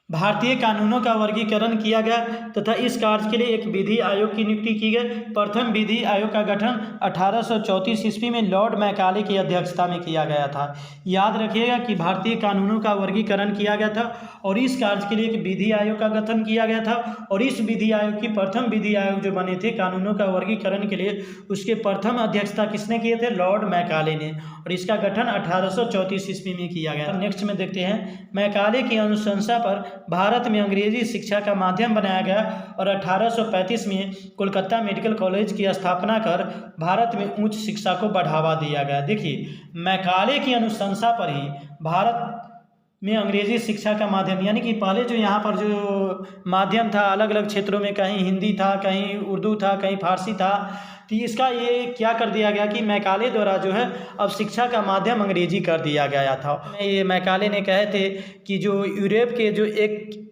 भारतीय कानूनों का वर्गीकरण किया गया तथा इस कार्य के लिए एक विधि आयोग की नियुक्ति की गई। प्रथम विधि आयोग का गठन 1834 ईस्वी में लॉर्ड मैकाले की अध्यक्षता में किया गया था। याद रखिएगा कि भारतीय कानूनों का वर्गीकरण किया गया था और इस कार्य के लिए एक विधि आयोग का गठन किया गया था। और इस विधि आयोग की प्रथम विधि आयोग जो बने थे कानूनों का वर्गीकरण के लिए, उसके प्रथम अध्यक्षता किसने किए थे? लॉर्ड मैकाले ने। और इसका गठन 1834 ईस्वी में किया गया। नेक्स्ट में देखते हैं, मैकाले की अनुशंसा पर भारत में अंग्रेजी शिक्षा का माध्यम बनाया गया और 1835 में कोलकाता मेडिकल कॉलेज की स्थापना कर भारत में उच्च शिक्षा को बढ़ावा दिया गया। देखिए, मैकाले की अनुशंसा पर ही भारत में अंग्रेजी शिक्षा का माध्यम, यानी कि पहले जो यहाँ पर जो माध्यम था अलग अलग क्षेत्रों में, कहीं हिंदी था, कहीं उर्दू था, कहीं फारसी था, तो इसका ये क्या कर दिया गया कि मैकाले द्वारा जो है अब शिक्षा का माध्यम अंग्रेजी कर दिया गया था। ये मैकाले ने कहे थे कि जो यूरोप के जो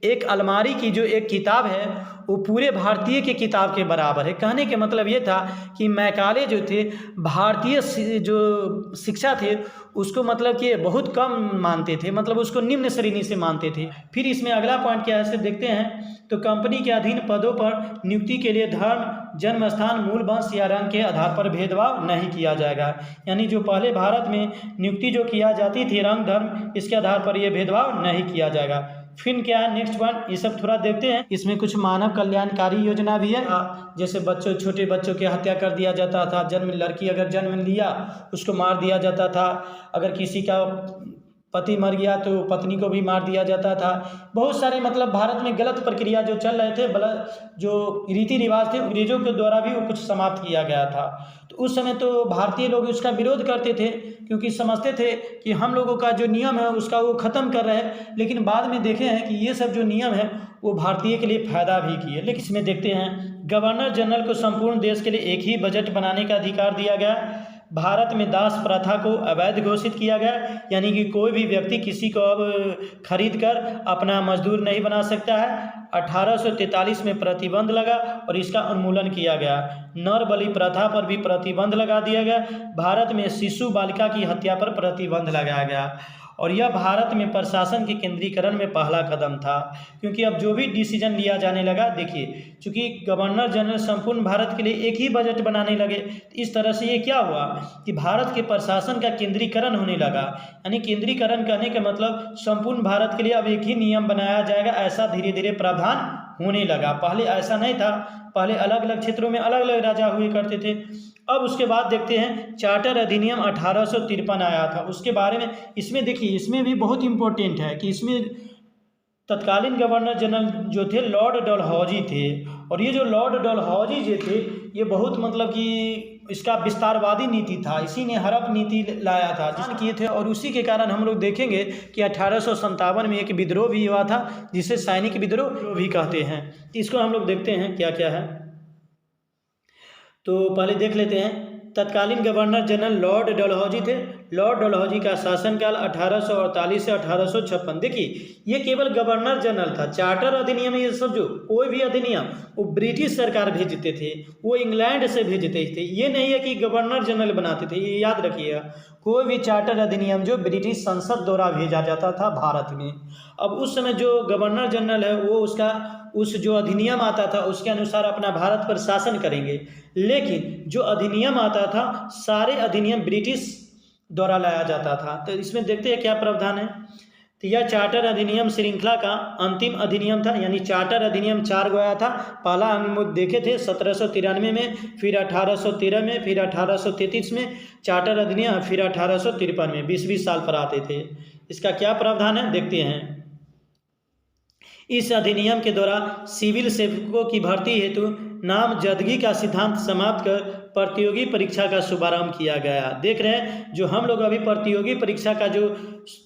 एक अलमारी की जो एक किताब है वो पूरे भारतीय की किताब के बराबर है। कहने के मतलब ये था कि मैकाले जो थे भारतीय जो शिक्षा थे उसको मतलब कि बहुत कम मानते थे, मतलब उसको निम्न श्रेणी से मानते थे। फिर इसमें अगला पॉइंट क्या है इसे देखते हैं। तो कंपनी के अधीन पदों पर नियुक्ति के लिए धर्म, जन्म स्थान, मूल वंश या रंग के आधार पर भेदभाव नहीं किया जाएगा। यानी जो पहले भारत में नियुक्ति जो किया जाती थी रंग, धर्म, इसके आधार पर यह भेदभाव नहीं किया जाएगा। फिर क्या है नेक्स्ट वन, ये सब थोड़ा देखते हैं। इसमें कुछ मानव कल्याणकारी योजना भी है, जैसे छोटे बच्चों की हत्या कर दिया जाता था, लड़की अगर जन्म लिया उसको मार दिया जाता था, अगर किसी का पति मर गया तो पत्नी को भी मार दिया जाता था। बहुत सारे मतलब भारत में गलत प्रक्रिया जो चल रहे थे, जो रीति रिवाज थे, अंग्रेजों के द्वारा भी वो कुछ समाप्त किया गया था। तो उस समय तो भारतीय लोग उसका विरोध करते थे क्योंकि समझते थे कि हम लोगों का जो नियम है उसका वो ख़त्म कर रहे हैं। लेकिन बाद में देखे हैं कि ये सब जो नियम है वो भारतीय के लिए फ़ायदा भी किए। लेकिन इसमें देखते हैं, गवर्नर जनरल को संपूर्ण देश के लिए एक ही बजट बनाने का अधिकार दिया गया। भारत में दास प्रथा को अवैध घोषित किया गया, यानी कि कोई भी व्यक्ति किसी को अब खरीद कर अपना मजदूर नहीं बना सकता है। 1843 में प्रतिबंध लगा और इसका उन्मूलन किया गया। नर बलि प्रथा पर भी प्रतिबंध लगा दिया गया। भारत में शिशु बालिका की हत्या पर प्रतिबंध लगाया गया और यह भारत में प्रशासन के केंद्रीकरण में पहला कदम था, क्योंकि अब जो भी डिसीजन लिया जाने लगा, देखिए चूँकि गवर्नर जनरल संपूर्ण भारत के लिए एक ही बजट बनाने लगे, इस तरह से ये क्या हुआ कि भारत के प्रशासन का केंद्रीकरण होने लगा। यानी केंद्रीकरण करने का मतलब संपूर्ण भारत के लिए अब एक ही नियम बनाया जाएगा, ऐसा धीरे धीरे प्रावधान होने लगा। पहले ऐसा नहीं था, पहले अलग अलग क्षेत्रों में अलग अलग राजा हुए करते थे। अब उसके बाद देखते हैं चार्टर अधिनियम 1853 आया था, उसके बारे में इसमें देखिए, इसमें भी बहुत इम्पोर्टेंट है कि इसमें तत्कालीन गवर्नर जनरल जो थे लॉर्ड डलहौजी थे। और ये जो लॉर्ड डलहौजी जो थे ये बहुत मतलब कि इसका विस्तारवादी नीति था, इसी ने हड़प नीति लाया था, जिसने किए थे। और उसी के कारण हम लोग देखेंगे कि 1857 में एक विद्रोह भी हुआ था जिसे सैनिक विद्रोह भी कहते हैं। इसको हम लोग देखते हैं क्या क्या है। तो पहले देख लेते हैं, तत्कालीन गवर्नर जनरल लॉर्ड डलहौजी थे। लॉर्ड डलहौजी का शासनकाल 1848 से 1856। देखिए ये केवल गवर्नर जनरल था। चार्टर अधिनियम ये सब जो कोई भी अधिनियम वो ब्रिटिश सरकार भेजते थे, वो इंग्लैंड से भेजते थे, ये नहीं है कि गवर्नर जनरल बनाते थे। ये याद रखिएगा, कोई भी चार्टर अधिनियम जो ब्रिटिश संसद द्वारा भेजा जाता था भारत में। अब उस समय जो गवर्नर जनरल है वो उस जो अधिनियम आता था उसके अनुसार अपना भारत पर शासन करेंगे। लेकिन जो अधिनियम आता था सारे अधिनियम ब्रिटिश द्वारा लाया जाता था। तो इसमें देखते हैं क्या प्रावधान है। तो यह चार्टर अधिनियम श्रृंखला का अंतिम अधिनियम था, यानी चार्टर अधिनियम 4 गो आया था। पहला हम देखे थे 1793 में, फिर 1813 में, फिर 1833 में चार्टर अधिनियम, फिर 1853 में 20-20 साल पर आते थे। इसका क्या प्रावधान है देखते हैं। इस अधिनियम के द्वारा सिविल सेवकों की भर्ती हेतु नामजदगी का सिद्धांत समाप्त कर प्रतियोगी परीक्षा का शुभारंभ किया गया। देख रहे हैं जो हम लोग अभी प्रतियोगी परीक्षा का जो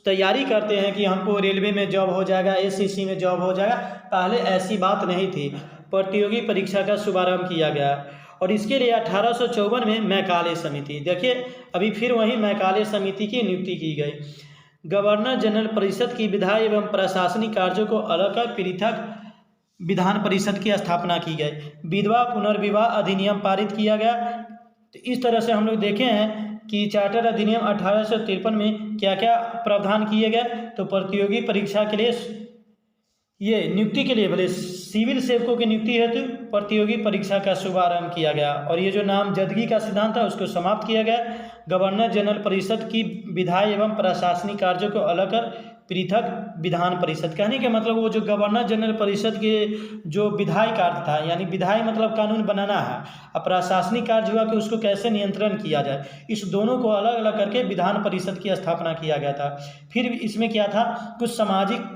तैयारी करते हैं कि हमको रेलवे में जॉब हो जाएगा, एसएससी में जॉब हो जाएगा, पहले ऐसी बात नहीं थी। प्रतियोगी परीक्षा का शुभारंभ किया गया और इसके लिए 1854 में मैकाले समिति, देखिए अभी फिर वही मैकाले समिति की नियुक्ति की गई। गवर्नर जनरल परिषद की विधायी एवं प्रशासनिक कार्यों को अलग कर पृथक विधान परिषद की स्थापना की गई। विधवा पुनर्विवाह अधिनियम पारित किया गया। तो इस तरह से हम लोग देखे हैं कि चार्टर अधिनियम 1853 में क्या क्या प्रावधान किए गए। तो प्रतियोगी परीक्षा के लिए ये नियुक्ति के लिए भले सिविल सेवकों की नियुक्ति हेतु प्रतियोगी परीक्षा का शुभारंभ किया गया और ये जो नामजदगी का सिद्धांत था उसको समाप्त किया गया। गवर्नर जनरल परिषद की विधायी एवं प्रशासनिक कार्यों को अलग कर पृथक विधान परिषद, कहने के मतलब वो जो गवर्नर जनरल परिषद के जो विधायी कार्य था, यानी विधायी मतलब कानून बनाना है, और प्रशासनिक कार्य हुआ कि उसको कैसे नियंत्रण किया जाए, इस दोनों को अलग अलग करके विधान परिषद की स्थापना किया गया था। फिर इसमें क्या था, कुछ सामाजिक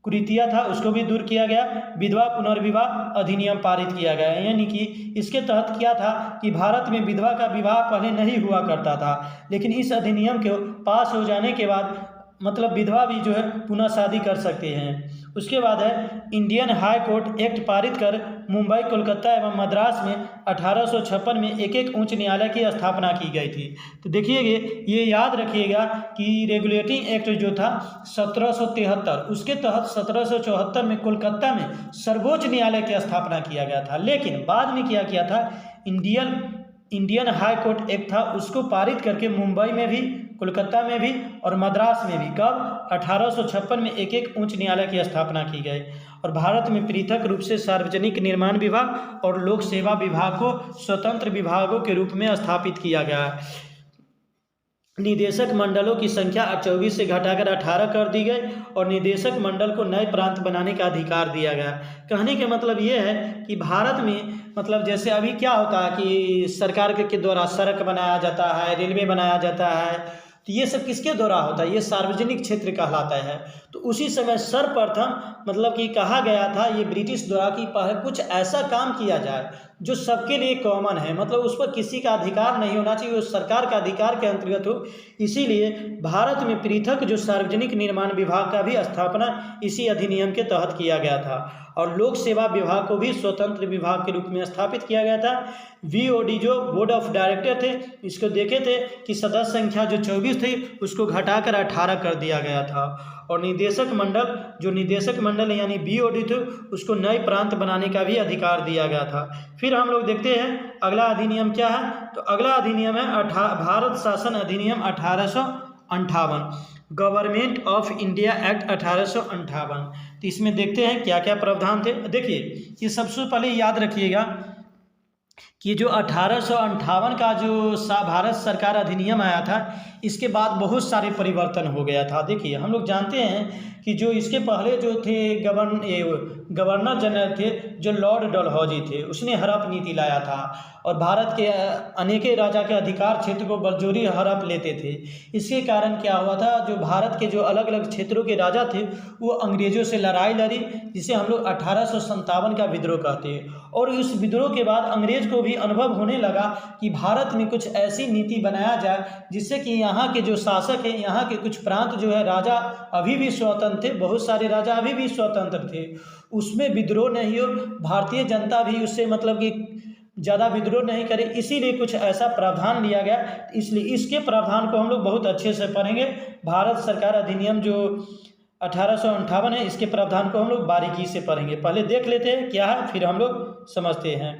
कुरीतियाँ था उसको भी दूर किया गया। विधवा पुनर्विवाह अधिनियम पारित किया गया, यानी कि इसके तहत क्या था कि भारत में विधवा का विवाह पहले नहीं हुआ करता था, लेकिन इस अधिनियम के पास हो जाने के बाद मतलब विधवा भी जो है पुनः शादी कर सकते हैं। उसके बाद है इंडियन हाई कोर्ट एक्ट पारित कर मुंबई, कोलकाता एवं मद्रास में 1856 में एक एक उच्च न्यायालय की स्थापना की गई थी। तो देखिएगा, ये याद रखिएगा कि रेगुलेटिंग एक्ट जो था 1773, उसके तहत 1774 में कोलकाता में सर्वोच्च न्यायालय की स्थापना किया गया था। लेकिन बाद में क्या किया था, इंडियन हाई कोर्ट एक्ट था उसको पारित करके मुंबई में भी, कोलकाता में भी और मद्रास में भी कब 1856 में एक एक उच्च न्यायालय की स्थापना की गई। और भारत में पृथक रूप से सार्वजनिक निर्माण विभाग और लोक सेवा विभाग को स्वतंत्र विभागों के रूप में स्थापित किया गया। निदेशक मंडलों की संख्या 24 से घटाकर 18 कर दी गई और निदेशक मंडल को नए प्रांत बनाने का अधिकार दिया गया। कहने के मतलब ये है कि भारत में मतलब जैसे अभी क्या होता है कि सरकार के द्वारा सड़क बनाया जाता है, रेलवे बनाया जाता है, तो ये सब किसके द्वारा होता है, ये सार्वजनिक क्षेत्र कहलाता है। तो उसी समय सर्वप्रथम मतलब कि कहा गया था ये ब्रिटिश द्वारा कि पहले कुछ ऐसा काम किया जाए जो सबके लिए कॉमन है, मतलब उस पर किसी का अधिकार नहीं होना चाहिए, वो सरकार का अधिकार के अंतर्गत हो। इसीलिए भारत में पृथक जो सार्वजनिक निर्माण विभाग का भी स्थापना इसी अधिनियम के तहत किया गया था और लोक सेवा विभाग को भी स्वतंत्र विभाग के रूप में स्थापित किया गया था। VOD जो बोर्ड ऑफ डायरेक्टर थे, इसको देखे थे कि सदस्य संख्या जो 24 थी उसको घटाकर 18 कर दिया गया था और निदेशक मंडल यानी BOD थे उसको नए प्रांत बनाने का भी अधिकार दिया गया था। फिर हम लोग देखते हैं अगला अधिनियम क्या है। तो अगला अधिनियम है भारत शासन अधिनियम 1858, गवर्नमेंट ऑफ इंडिया एक्ट 1858। तो इसमें देखते हैं क्या क्या प्रावधान थे। देखिए, ये सबसे पहले याद रखिएगा कि जो 1858 का जो भारत सरकार अधिनियम आया था, इसके बाद बहुत सारे परिवर्तन हो गया था। देखिए, हम लोग जानते हैं कि जो इसके पहले जो थे गवर्नर जनरल थे जो लॉर्ड डलहौजी थे, उसने हड़प नीति लाया था और भारत के अनेके राजा के अधिकार क्षेत्र को बलजोरी हड़प लेते थे। इसके कारण क्या हुआ था, जो भारत के जो अलग अलग क्षेत्रों के राजा थे वो अंग्रेजों से लड़ाई लड़ी, जिसे हम लोग 1857 का विद्रोह कहते हैं। और उस विद्रोह के बाद अंग्रेज को भी अनुभव होने लगा कि भारत में कुछ ऐसी नीति बनाया जाए जिससे कि यहाँ के जो शासक हैं, यहाँ के कुछ प्रांत जो है राजा अभी भी स्वतंत्र थे, बहुत सारे राजा अभी भी स्वतंत्र थे, उसमें विद्रोह नहीं हो, भारतीय जनता भी उससे मतलब कि ज़्यादा विद्रोह नहीं करे, इसीलिए कुछ ऐसा प्रावधान लिया गया। इसलिए इसके प्रावधान को हम लोग बहुत अच्छे से पढ़ेंगे। भारत सरकार अधिनियम जो 1858 है, इसके प्रावधान को हम लोग बारीकी से पढ़ेंगे। पहले देख लेते हैं क्या है, फिर हम लोग समझते हैं।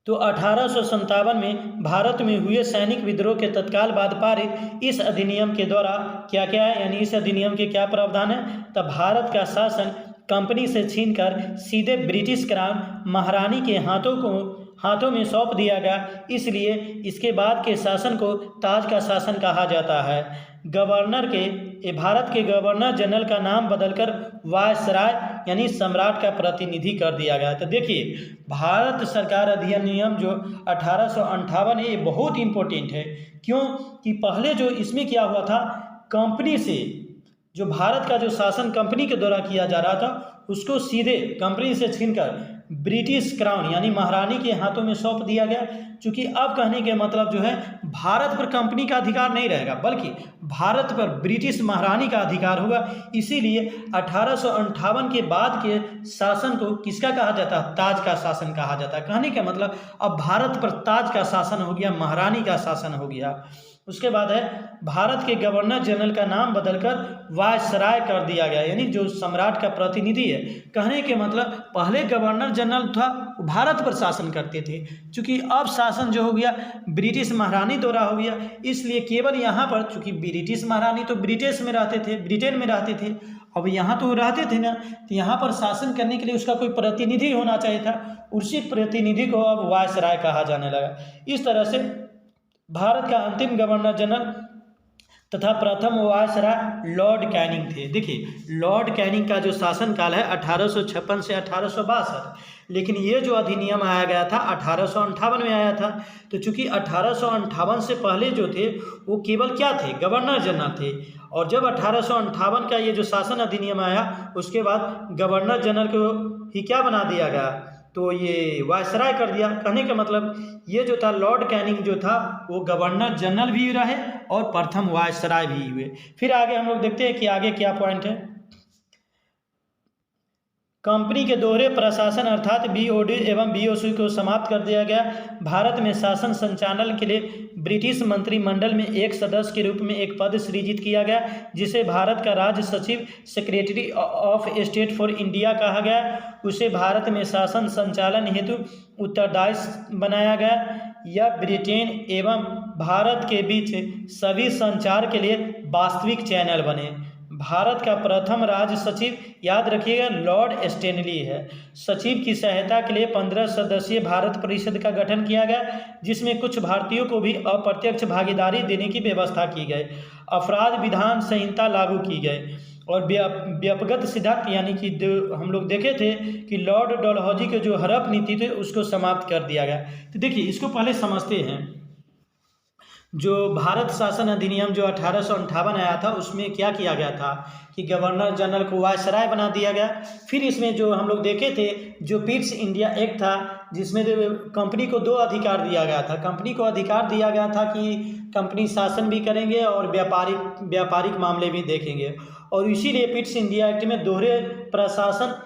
तो 1857 में भारत में हुए सैनिक विद्रोह के तत्काल बाद पारित इस अधिनियम के द्वारा क्या क्या है, यानी इस अधिनियम के क्या प्रावधान है। तब भारत का शासन कंपनी से छीनकर सीधे ब्रिटिश क्राउन महारानी के हाथों में सौंप दिया गया, इसलिए इसके बाद के शासन को ताज का शासन कहा जाता है। भारत के गवर्नर जनरल का नाम बदलकर वायसराय यानी सम्राट का प्रतिनिधि कर दिया गया। तो देखिए, भारत सरकार अधिनियम जो 1858 है, ये बहुत इम्पोर्टेंट है। क्यों कि पहले जो इसमें क्या हुआ था, कंपनी से जो भारत का जो शासन कंपनी के द्वारा किया जा रहा था, उसको सीधे कंपनी से छीनकर ब्रिटिश क्राउन यानी महारानी के हाथों में सौंप दिया गया। चूँकि अब कहने के मतलब जो है भारत पर कंपनी का अधिकार नहीं रहेगा, बल्कि भारत पर ब्रिटिश महारानी का अधिकार होगा। इसीलिए 1858 के बाद के शासन को किसका कहा जाता है? ताज का शासन कहा जाता है। कहने का मतलब अब भारत पर ताज का शासन हो गया, महारानी का शासन हो गया। उसके बाद है भारत के गवर्नर जनरल का नाम बदलकर वायसराय कर दिया गया, यानी जो सम्राट का प्रतिनिधि है। कहने के मतलब पहले गवर्नर जनरल था, भारत पर शासन करते थे। चूँकि अब शासन जो हो गया ब्रिटिश महारानी द्वारा हो गया, इसलिए केवल यहाँ पर, चूँकि ब्रिटिश महारानी तो ब्रिटिश में रहते थे, ब्रिटेन में रहते थे, अब यहाँ तो रहते थे ना, तो यहाँ पर शासन करने के लिए उसका कोई प्रतिनिधि होना चाहिए था। उसी प्रतिनिधि को अब वायसराय कहा जाने लगा। इस तरह से भारत का अंतिम गवर्नर जनरल तथा प्रथम वायसराय लॉर्ड कैनिंग थे। देखिए लॉर्ड कैनिंग का जो शासनकाल है 1856 से 1862, लेकिन ये जो अधिनियम आया गया था 1858 में आया था। तो चूंकि 1858 से पहले जो थे वो केवल क्या थे? गवर्नर जनरल थे। और जब 1858 का ये जो शासन अधिनियम आया उसके बाद गवर्नर जनरल को ही क्या बना दिया गया? तो ये वायसराय कर दिया। कहने का मतलब ये जो था लॉर्ड कैनिंग जो था वो गवर्नर जनरल भी रहे और प्रथम वायसराय भी हुए। फिर आगे हम लोग देखते हैं कि आगे क्या पॉइंट है। कंपनी के दोहरे प्रशासन अर्थात बीओडी एवं बीओसी को समाप्त कर दिया गया। भारत में शासन संचालन के लिए ब्रिटिश मंत्रिमंडल में एक सदस्य के रूप में एक पद सृजित किया गया, जिसे भारत का राज्य सचिव secretary of state for India कहा गया। उसे भारत में शासन संचालन हेतु उत्तरदायी बनाया गया। यह ब्रिटेन एवं भारत के बीच सभी संचार के लिए वास्तविक चैनल बने। भारत का प्रथम राज्य सचिव याद रखिएगा लॉर्ड स्टैनली है। सचिव की सहायता के लिए 15 सदस्यीय भारत परिषद का गठन किया गया, जिसमें कुछ भारतीयों को भी अप्रत्यक्ष भागीदारी देने की व्यवस्था की गई। अपराध विधान संहिता लागू की गई और व्यक्तिगत सिद्धांत यानी कि हम लोग देखे थे कि लॉर्ड डलहौजी के जो हड़प नीति थे उसको समाप्त कर दिया गया। तो देखिए इसको पहले समझते हैं। जो भारत शासन अधिनियम जो 1858 आया था उसमें क्या किया गया था कि गवर्नर जनरल को वायसराय बना दिया गया। फिर इसमें जो हम लोग देखे थे जो पिट्स इंडिया एक्ट था, जिसमें कंपनी को 2 अधिकार दिया गया था। कंपनी को अधिकार दिया गया था कि कंपनी शासन भी करेंगे और व्यापारिक मामले भी देखेंगे, और इसीलिए पिट्स इंडिया एक्ट में दोहरे प्रशासन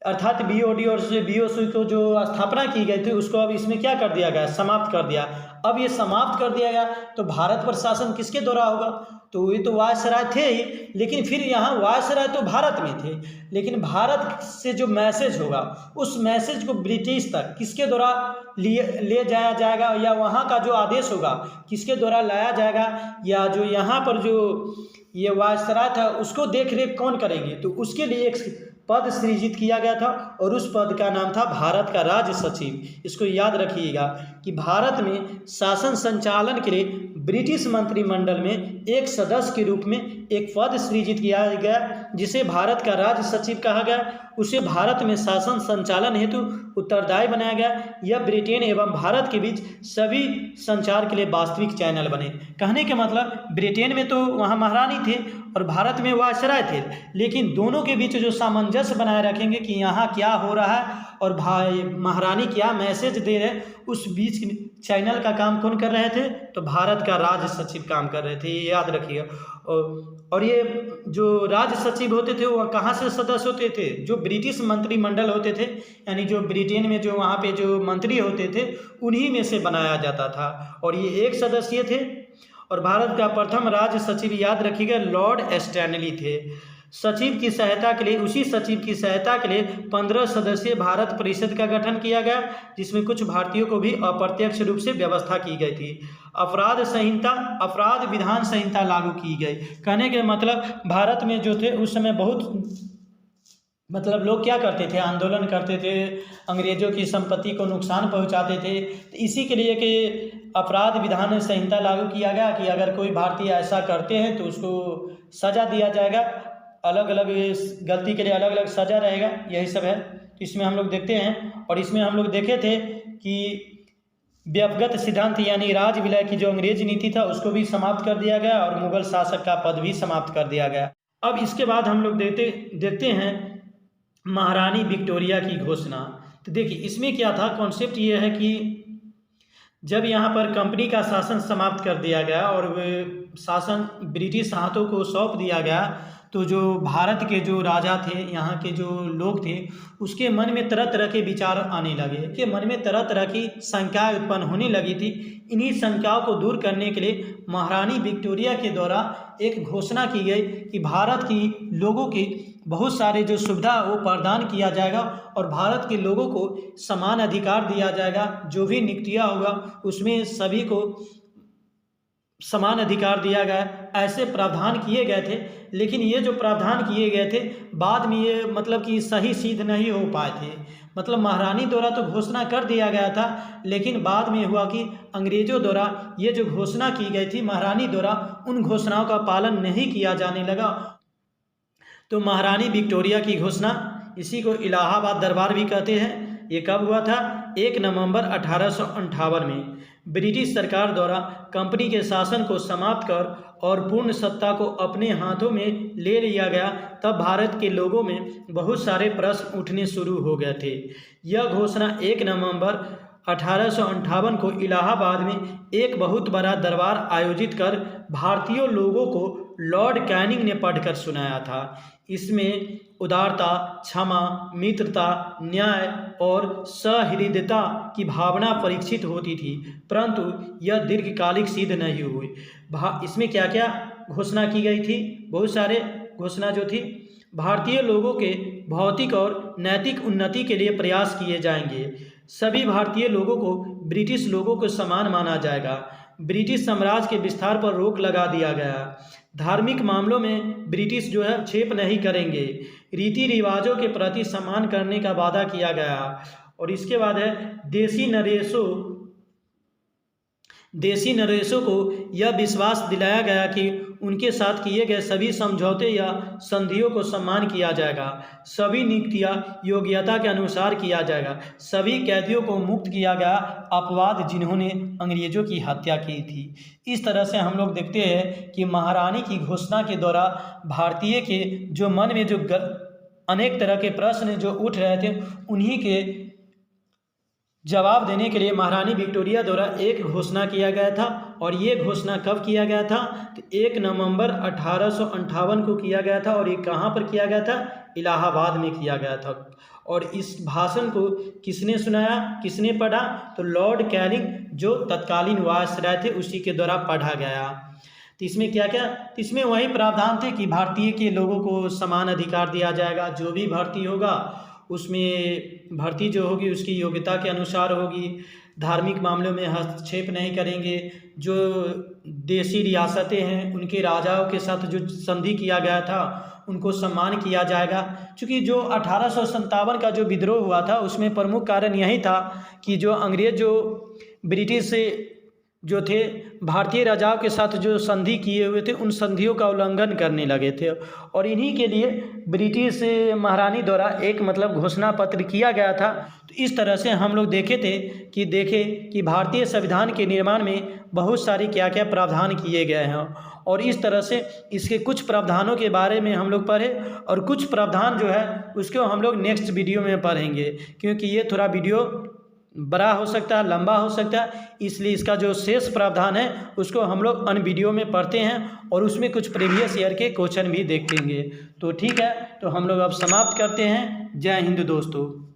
अर्थात बीओडी और बीओसी को जो स्थापना की गई थी उसको अब इसमें क्या कर दिया गया? समाप्त कर दिया। अब ये समाप्त कर दिया गया तो भारत पर शासन किसके द्वारा होगा? तो ये तो वायसराय थे ही, लेकिन फिर यहाँ वायसराय तो भारत में थे, लेकिन भारत से जो मैसेज होगा उस मैसेज को ब्रिटिश तक किसके द्वारा ले जाया जाएगा, या वहाँ का जो आदेश होगा किसके द्वारा लाया जाएगा, या जो यहाँ पर जो ये वायसराय था उसको देख रेख कौन करेंगे? तो उसके लिए एक पद सृजित किया गया था और उस पद का नाम था भारत का राज्य सचिव। इसको याद रखिएगा कि भारत में शासन संचालन के लिए ब्रिटिश मंत्रिमंडल में एक सदस्य के रूप में एक पद सृजित किया गया जिसे भारत का राज्य सचिव कहा गया। उसे भारत में शासन संचालन हेतु उत्तरदायी बनाया गया। यह ब्रिटेन एवं भारत के बीच सभी संचार के लिए वास्तविक चैनल बने। कहने के मतलब ब्रिटेन में तो वहाँ महारानी थे और भारत में वायसराय थे, लेकिन दोनों के बीच जो सामंजस्य बनाए रखेंगे कि यहाँ क्या हो रहा है और भाई महारानी क्या मैसेज दे रहे, उस बीच चैनल का काम कौन कर रहे थे? तो भारत का राज्य सचिव काम कर रहे थे, ये याद रखिए। और ये जो राज्य सचिव होते थे वो कहाँ से सदस्य होते थे? जो ब्रिटिश मंत्रिमंडल होते थे, यानी जो ब्रिटेन में जो वहाँ पे जो मंत्री होते थे उन्हीं में से बनाया जाता था, और ये एक सदस्यीय थे। और भारत का प्रथम राज्य सचिव याद रखिएगा लॉर्ड स्टैनली थे। सचिव की सहायता के लिए उसी सचिव की सहायता के लिए 15 सदस्यीय भारत परिषद का गठन किया गया, जिसमें कुछ भारतीयों को भी अप्रत्यक्ष रूप से व्यवस्था की गई थी। अपराध विधान संहिता लागू की गई। कहने के मतलब भारत में जो थे उस समय बहुत मतलब लोग क्या करते थे? आंदोलन करते थे, अंग्रेजों की संपत्ति को नुकसान पहुंचाते थे। तो इसी के लिए कि अपराध विधान संहिता लागू किया गया कि अगर कोई भारतीय ऐसा करते हैं तो उसको सज़ा दिया जाएगा, अलग अलग गलती के लिए अलग अलग सज़ा रहेगा, यही सब है। तो इसमें हम लोग देखते हैं, और इसमें हम लोग देखे थे कि व्यक्तिगत सिद्धांत यानी राज विलय की जो अंग्रेज नीति था उसको भी समाप्त कर दिया गया और मुगल शासक का पद भी समाप्त कर दिया गया। अब इसके बाद हम लोग देखते हैं महारानी विक्टोरिया की घोषणा। तो देखिए इसमें क्या था, कॉन्सेप्ट ये है कि जब यहाँ पर कंपनी का शासन समाप्त कर दिया गया और वे शासन ब्रिटिश हाथों को सौंप दिया गया, तो जो भारत के जो राजा थे, यहाँ के जो लोग थे, उसके मन में तरह तरह के विचार आने लगे, कि मन में तरह तरह की शंकाएं उत्पन्न होने लगी थी। इन्हीं शंकाओं को दूर करने के लिए महारानी विक्टोरिया के द्वारा एक घोषणा की गई कि भारत की लोगों की बहुत सारे जो सुविधा वो प्रदान किया जाएगा और भारत के लोगों को समान अधिकार दिया जाएगा। जो भी नियुक्तियाँ होगा उसमें सभी को समान अधिकार दिया गया, ऐसे प्रावधान किए गए थे। लेकिन ये जो प्रावधान किए गए थे बाद में ये मतलब कि सही सिद्ध नहीं हो पाए थे। मतलब महारानी द्वारा तो घोषणा कर दिया गया था, लेकिन बाद में हुआ कि अंग्रेजों द्वारा ये जो घोषणा की गई थी महारानी द्वारा, उन घोषणाओं का पालन नहीं किया जाने लगा। तो महारानी विक्टोरिया की घोषणा, इसी को इलाहाबाद दरबार भी कहते हैं, ये कब हुआ था? 1 नवंबर 1858 में ब्रिटिश सरकार द्वारा कंपनी के शासन को समाप्त कर और पूर्ण सत्ता को अपने हाथों में ले लिया गया। तब भारत के लोगों में बहुत सारे प्रश्न उठने शुरू हो गए थे। यह घोषणा 1 नवंबर 1858 को इलाहाबाद में एक बहुत बड़ा दरबार आयोजित कर भारतीय लोगों को लॉर्ड कैनिंग ने पढ़कर सुनाया था। इसमें उदारता, क्षमा, मित्रता, न्याय और सहृदयता की भावना परीक्षित होती थी, परंतु यह दीर्घकालिक सिद्ध नहीं हुई। इसमें क्या क्या घोषणा की गई थी? बहुत सारे घोषणा जो थी, भारतीय लोगों के भौतिक और नैतिक उन्नति के लिए प्रयास किए जाएंगे। सभी भारतीय लोगों को ब्रिटिश लोगों को समान माना जाएगा। ब्रिटिश साम्राज्य के विस्तार पर रोक लगा दिया गया। धार्मिक मामलों में ब्रिटिश जो है हस्तक्षेप नहीं करेंगे। रीति रिवाजों के प्रति सम्मान करने का वादा किया गया। और इसके बाद है देशी नरेशों को यह विश्वास दिलाया गया कि उनके साथ किए गए सभी समझौते या संधियों को सम्मान किया जाएगा। सभी नियुक्तियां योग्यता के अनुसार किया जाएगा। सभी कैदियों को मुक्त किया गया, अपवाद जिन्होंने अंग्रेजों की हत्या की थी। इस तरह से हम लोग देखते हैं कि महारानी की घोषणा के द्वारा भारतीय के जो मन में जो अनेक तरह के प्रश्न जो उठ रहे थे, उन्हीं के जवाब देने के लिए महारानी विक्टोरिया द्वारा एक घोषणा किया गया था। और ये घोषणा कब किया गया था? तो 1 नवंबर 1858 को किया गया था। और ये कहाँ पर किया गया था? इलाहाबाद में किया गया था। और इस भाषण को किसने सुनाया, किसने पढ़ा? तो लॉर्ड कैनिंग जो तत्कालीन वायसराय थे उसी के द्वारा पढ़ा गया। तो इसमें क्या क्या? इसमें वही प्रावधान थे कि भारतीय के लोगों को समान अधिकार दिया जाएगा। जो भी भर्ती होगा उसमें भर्ती जो होगी उसकी योग्यता के अनुसार होगी। धार्मिक मामलों में हस्तक्षेप नहीं करेंगे। जो देशी रियासतें हैं उनके राजाओं के साथ जो संधि किया गया था उनको सम्मान किया जाएगा। क्योंकि जो 1857 का जो विद्रोह हुआ था उसमें प्रमुख कारण यही था कि जो अंग्रेज जो ब्रिटिश से जो थे भारतीय राजाओं के साथ जो संधि किए हुए थे उन संधियों का उल्लंघन करने लगे थे। और इन्हीं के लिए ब्रिटिश महारानी द्वारा एक मतलब घोषणा पत्र किया गया था। तो इस तरह से हम लोग देखे कि भारतीय संविधान के निर्माण में बहुत सारे क्या क्या प्रावधान किए गए हैं। और इस तरह से इसके कुछ प्रावधानों के बारे में हम लोग पढ़े और कुछ प्रावधान जो है उसको हम लोग नेक्स्ट वीडियो में पढ़ेंगे, क्योंकि ये थोड़ा वीडियो बड़ा हो सकता है, लंबा हो सकता है, इसलिए इसका जो शेष प्रावधान है उसको हम लोग अन्य वीडियो में पढ़ते हैं और उसमें कुछ प्रीवियस ईयर के क्वेश्चन भी देखेंगे। तो ठीक है, तो हम लोग अब समाप्त करते हैं। जय हिंद दोस्तों।